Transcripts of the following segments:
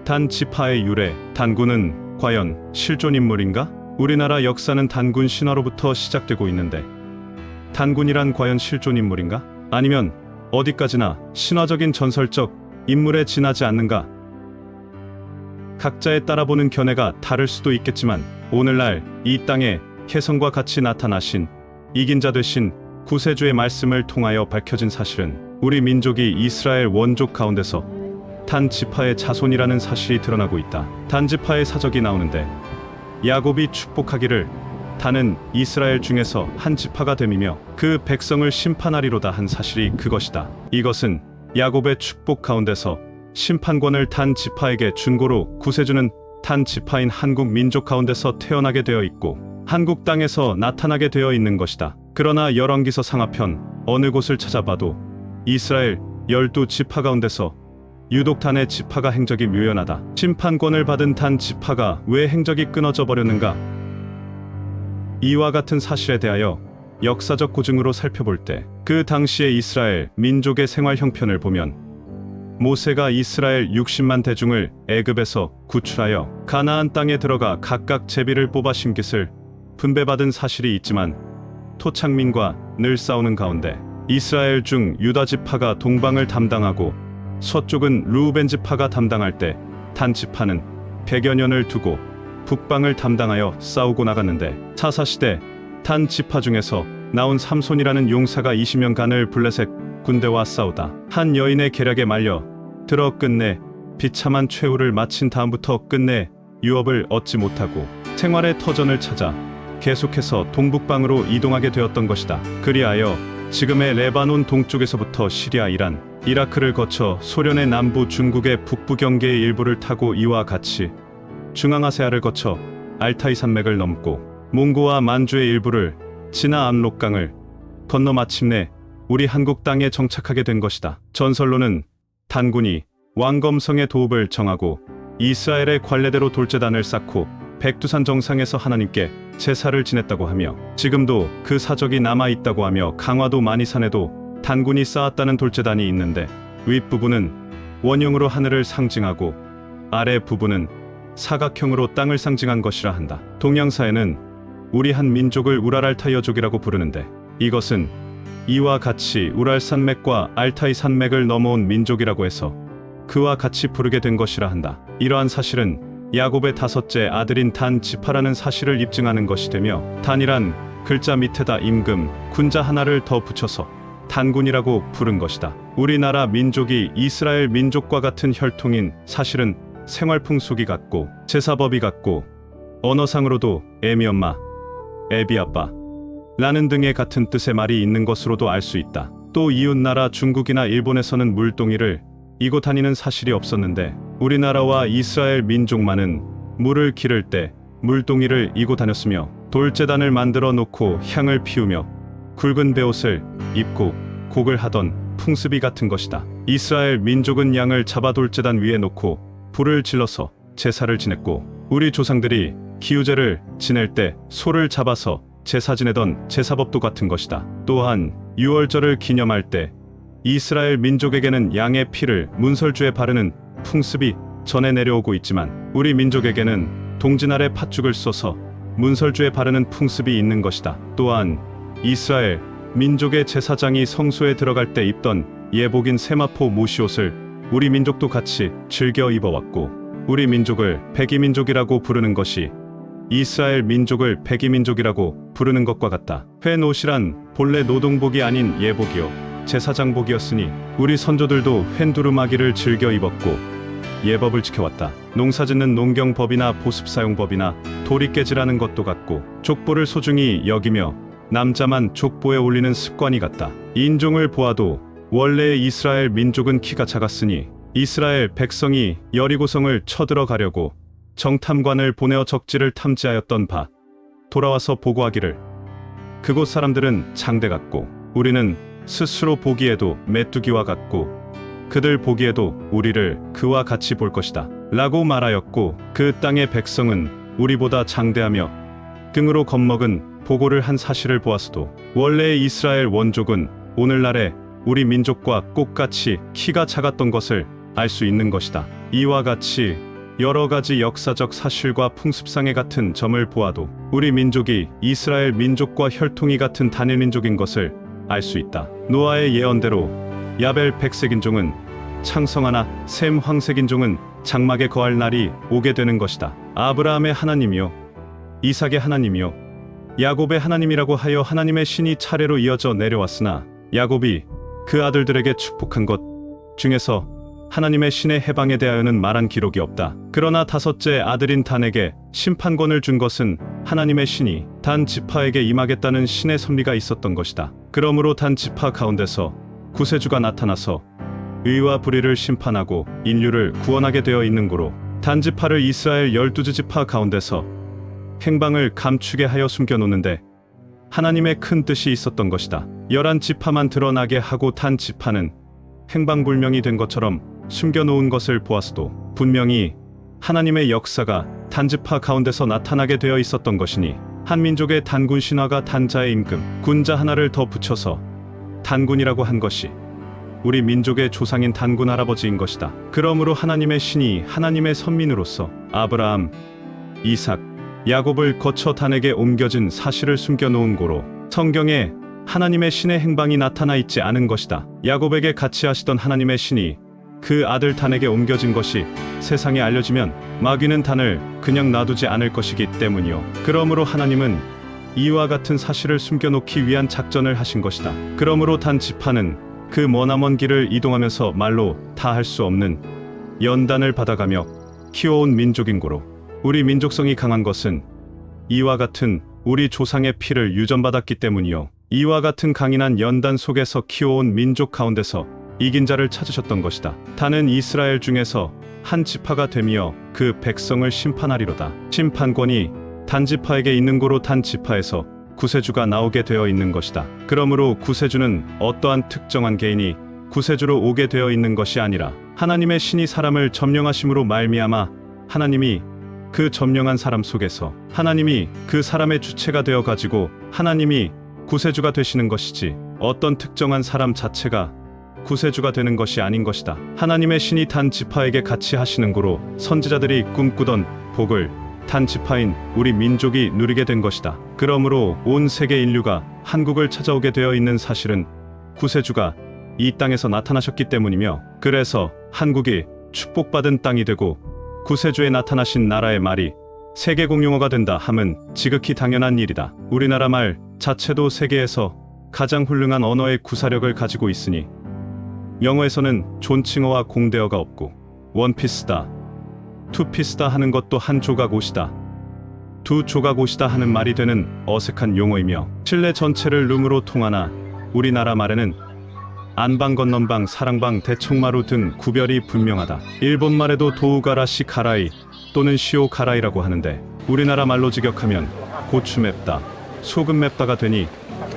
단 지파의 유래, 단군은 과연 실존 인물인가? 우리나라 역사는 단군 신화로부터 시작되고 있는데 단군이란 과연 실존 인물인가? 아니면 어디까지나 신화적인 전설적 인물에 지나지 않는가? 각자의 따라보는 견해가 다를 수도 있겠지만 오늘날 이 땅에 혜성과 같이 나타나신 이긴 자 되신 구세주의 말씀을 통하여 밝혀진 사실은 우리 민족이 이스라엘 원족 가운데서 단 지파의 자손이라는 사실이 드러나고 있다. 단 지파의 사적이 나오는데 야곱이 축복하기를 단은 이스라엘 중에서 한 지파가 됨이며 그 백성을 심판하리로다 한 사실이 그것이다. 이것은 야곱의 축복 가운데서 심판권을 단 지파에게 준 고로 구세주는 단 지파인 한국 민족 가운데서 태어나게 되어 있고 한국 땅에서 나타나게 되어 있는 것이다. 그러나 열왕기서 상하편 어느 곳을 찾아봐도 이스라엘 12지파 가운데서 유독 단의 지파가 행적이 묘연하다. 심판권을 받은 단 지파가 왜 행적이 끊어져 버렸는가? 이와 같은 사실에 대하여 역사적 고증으로 살펴볼 때 그 당시의 이스라엘 민족의 생활 형편을 보면 모세가 이스라엘 60만 대중을 애굽에서 구출하여 가나안 땅에 들어가 각각 제비를 뽑아 심깃을 분배받은 사실이 있지만 토착민과 늘 싸우는 가운데 이스라엘 중 유다 지파가 동방을 담당하고 서쪽은 르우벤 지파가 담당할 때 단 지파는 100여 년을 두고 북방을 담당하여 싸우고 나갔는데 사사시대 단 지파 중에서 나온 삼손이라는 용사가 20년간을 블레셋 군대와 싸우다 한 여인의 계략에 말려 들어 끝내 비참한 최후를 마친 다음부터 끝내 유업을 얻지 못하고 생활의 터전을 찾아 계속해서 동북방으로 이동하게 되었던 것이다. 그리하여 지금의 레바논 동쪽에서부터 시리아, 이란, 이라크를 거쳐 소련의 남부, 중국의 북부 경계의 일부를 타고 이와 같이 중앙아시아를 거쳐 알타이 산맥을 넘고 몽고와 만주의 일부를 지나 압록강을 건너 마침내 우리 한국 땅에 정착하게 된 것이다. 전설로는 단군이 왕검성의 도읍을 정하고 이스라엘의 관례대로 돌제단을 쌓고 백두산 정상에서 하나님께 제사를 지냈다고 하며 지금도 그 사적이 남아있다고 하며 강화도 만이산에도 단군이 쌓았다는 돌제단이 있는데 윗부분은 원형으로 하늘을 상징하고 아래 부분은 사각형으로 땅을 상징한 것이라 한다. 동양사에는 우리 한 민족을 우랄알타이어족이라고 부르는데 이것은 이와 같이 우랄산맥과 알타이 산맥을 넘어온 민족이라고 해서 그와 같이 부르게 된 것이라 한다. 이러한 사실은 야곱의 다섯째 아들인 단 지파라는 사실을 입증하는 것이 되며 단이란 글자 밑에다 임금, 군자 하나를 더 붙여서 단군이라고 부른 것이다. 우리나라 민족이 이스라엘 민족과 같은 혈통인 사실은 생활풍속이 같고 제사법이 같고 언어상으로도 애미 엄마, 애비 아빠 라는 등의 같은 뜻의 말이 있는 것으로도 알 수 있다. 또 이웃나라 중국이나 일본에서는 물동이를 이고 다니는 사실이 없었는데 우리나라와 이스라엘 민족만은 물을 기를 때 물동이를 이고 다녔으며 돌제단을 만들어 놓고 향을 피우며 굵은 베옷을 입고 곡을 하던 풍습이 같은 것이다. 이스라엘 민족은 양을 잡아 돌제단 위에 놓고 불을 질러서 제사를 지냈고 우리 조상들이 기우제를 지낼 때 소를 잡아서 제사 지내던 제사법도 같은 것이다. 또한 유월절을 기념할 때 이스라엘 민족에게는 양의 피를 문설주에 바르는 풍습이 전해 내려오고 있지만 우리 민족에게는 동지날에 팥죽을 쏘서 문설주에 바르는 풍습이 있는 것이다. 또한 이스라엘 민족의 제사장이 성소에 들어갈 때 입던 예복인 세마포 모시옷을 우리 민족도 같이 즐겨 입어왔고 우리 민족을 백이민족이라고 부르는 것이 이스라엘 민족을 백이민족이라고 부르는 것과 같다. 회옷이란 본래 노동복이 아닌 예복이요 제사장복이었으니 우리 선조들도 횡두루마기를 즐겨 입었고 예법을 지켜왔다. 농사짓는 농경법이나 보습사용법이나 도리깨질하는 것도 같고 족보를 소중히 여기며 남자만 족보에 올리는 습관이 같다. 인종을 보아도 원래의 이스라엘 민족은 키가 작았으니 이스라엘 백성이 여리고성을 쳐들어가려고 정탐관을 보내어 적지를 탐지하였던 바 돌아와서 보고하기를 그곳 사람들은 장대 같고 우리는 스스로 보기에도 메뚜기와 같고 그들 보기에도 우리를 그와 같이 볼 것이다 라고 말하였고 그 땅의 백성은 우리보다 장대하며 등으로 겁먹은 보고를 한 사실을 보았어도 원래의 이스라엘 원족은 오늘날의 우리 민족과 똑같이 키가 작았던 것을 알 수 있는 것이다. 이와 같이 여러 가지 역사적 사실과 풍습상의 같은 점을 보아도 우리 민족이 이스라엘 민족과 혈통이 같은 단일 민족인 것을 알 수 있다. 노아의 예언대로 야벨 백색인종은 창성하나 셈 황색인종은 장막에 거할 날이 오게 되는 것이다. 아브라함의 하나님이요 이삭의 하나님이요 야곱의 하나님이라고 하여 하나님의 신이 차례로 이어져 내려왔으나 야곱이 그 아들들에게 축복한 것 중에서 하나님의 신의 해방에 대하여는 말한 기록이 없다. 그러나 다섯째 아들인 단에게 심판권을 준 것은 하나님의 신이 단 지파에게 임하겠다는 신의 섭리가 있었던 것이다. 그러므로 단 지파 가운데서 구세주가 나타나서 의와 불의를 심판하고 인류를 구원하게 되어 있는 고로 단 지파를 이스라엘 12지 지파 가운데서 행방을 감추게 하여 숨겨놓는데 하나님의 큰 뜻이 있었던 것이다. 11지파만 드러나게 하고 단 지파는 행방불명이 된 것처럼 숨겨놓은 것을 보았어도 분명히 하나님의 역사가 단지파 가운데서 나타나게 되어 있었던 것이니 한 민족의 단군 신화가 단자의 임금 군자 하나를 더 붙여서 단군이라고 한 것이 우리 민족의 조상인 단군 할아버지인 것이다. 그러므로 하나님의 신이 하나님의 선민으로서 아브라함, 이삭, 야곱을 거쳐 단에게 옮겨진 사실을 숨겨놓은 고로 성경에 하나님의 신의 행방이 나타나 있지 않은 것이다. 야곱에게 같이 하시던 하나님의 신이 그 아들 단에게 옮겨진 것이 세상에 알려지면 마귀는 단을 그냥 놔두지 않을 것이기 때문이요. 그러므로 하나님은 이와 같은 사실을 숨겨놓기 위한 작전을 하신 것이다. 그러므로 단 지파는 그 머나먼 길을 이동하면서 말로 다 할 수 없는 연단을 받아가며 키워온 민족인 고로 우리 민족성이 강한 것은 이와 같은 우리 조상의 피를 유전받았기 때문이요. 이와 같은 강인한 연단 속에서 키워온 민족 가운데서 이긴 자를 찾으셨던 것이다. 단은 이스라엘 중에서 한 지파가 되며 그 백성을 심판하리로다. 심판권이 단 지파에게 있는 고로 단 지파에서 구세주가 나오게 되어 있는 것이다. 그러므로 구세주는 어떠한 특정한 개인이 구세주로 오게 되어 있는 것이 아니라 하나님의 신이 사람을 점령하심으로 말미암아 하나님이 그 점령한 사람 속에서 하나님이 그 사람의 주체가 되어 가지고 하나님이 구세주가 되시는 것이지 어떤 특정한 사람 자체가 구세주가 되는 것이 아닌 것이다. 하나님의 신이 단 지파에게 같이 하시는 고로 선지자들이 꿈꾸던 복을 단 지파인 우리 민족이 누리게 된 것이다. 그러므로 온 세계 인류가 한국을 찾아오게 되어 있는 사실은 구세주가 이 땅에서 나타나셨기 때문이며 그래서 한국이 축복받은 땅이 되고 구세주에 나타나신 나라의 말이 세계 공용어가 된다 함은 지극히 당연한 일이다. 우리나라 말 자체도 세계에서 가장 훌륭한 언어의 구사력을 가지고 있으니 영어에서는 존칭어와 공대어가 없고 원피스다, 투피스다 하는 것도 한 조각 옷이다, 두 조각 옷이다 하는 말이 되는 어색한 용어이며 실내 전체를 룸으로 통하나 우리나라 말에는 안방, 건넌방, 사랑방, 대청마루 등 구별이 분명하다. 일본 말에도 도우가라시 가라이 또는 시오 가라이라고 하는데 우리나라 말로 직역하면 고추 맵다, 소금 맵다가 되니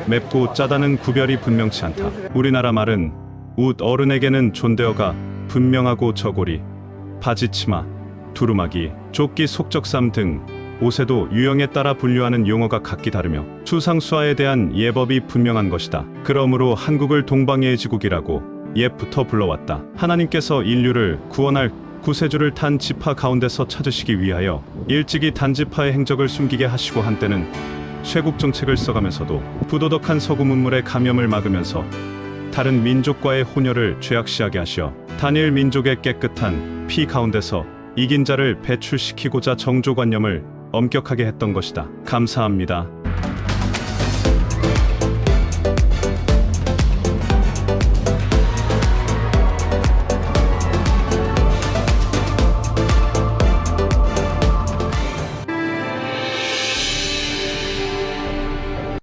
맵고 짜다는 구별이 분명치 않다. 우리나라 말은 웃 어른에게는 존대어가 분명하고 저고리, 바지 치마, 두루마기, 조끼, 속적삼 등 옷에도 유형에 따라 분류하는 용어가 각기 다르며 추상수화에 대한 예법이 분명한 것이다. 그러므로 한국을 동방의 지국이라고 옛부터 불러왔다. 하나님께서 인류를 구원할 구세주를 단 지파 가운데서 찾으시기 위하여 일찍이 단 지파의 행적을 숨기게 하시고 한때는 쇄국 정책을 써가면서도 부도덕한 서구 문물의 감염을 막으면서 다른 민족과의 혼혈을 죄악시하게 하시어 단일 민족의 깨끗한 피 가운데서 이긴 자를 배출시키고자 정조관념을 엄격하게 했던 것이다. 감사합니다.